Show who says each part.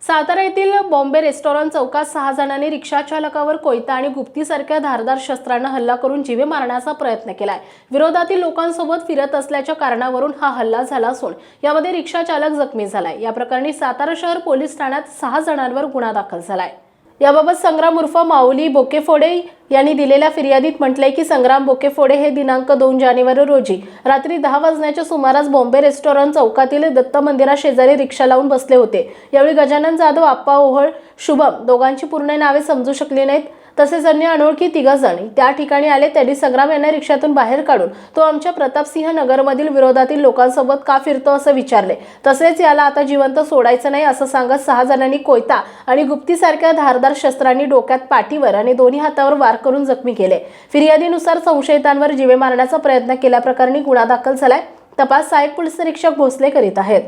Speaker 1: सातारा येथील बॉम्बे रेस्टॉरंट चौकात 6 जणांनी रिक्षा चालकावर कोयता आणि गुप्तीसारख्या धारदार शस्त्रांना हल्ला करून जीवे मारण्याचा प्रयत्न केलाय। विरोधातील लोकांसोबत फिरत असल्याच्या कारणावरून हा हल्ला झाला असून यामध्ये रिक्षा चालक जखमी झालाय। या प्रकरणी सातारा शहर पोलीस ठाण्यात 6 जणांवर गुन्हा दाखल झालाय। याबाबत संग्राम उर्फ माऊली बोकेफोडे यांनी दिलेल्या फिर्यादीत म्हटलंय की संग्राम बोकेफोडे हे दिनांक 2 जानेवारी रोजी रात्री 10 वाजण्याच्या सुमारास बॉम्बे रेस्टॉरंट चौकातील दत्त मंदिराशेजारी रिक्षा लावून बसले होते। यावेळी गजानन जाधव, आप्पा ओहळ, शुभम दोघांची पूर्ण नावे समजू शकली नाहीत। तसेच अन्य अनोळखी 3 जण त्या ठिकाणी आले। त्यांनी संग्राम यांना रिक्षातून बाहेर काढून तो आमच्या प्रतापसिंह नगरमधील विरोधातील लोकांसोबत का फिरतो असे विचारले। तसेच याला आता जिवंत सोडायचं नाही असं सांगत 6 जणांनी कोयता आणि गुप्तीसारख्या धारदार शस्त्रांनी डोक्यात, पाठीवर आणि दोन्ही हातावर वार करून जखमी केले। फिर्यादीनुसार संशयितांवर जीवे मारण्याचा प्रयत्न केल्याप्रकरणी गुन्हा दाखल झालाय। तपास सहाय्यक पोलीस निरीक्षक भोसले करीत आहेत।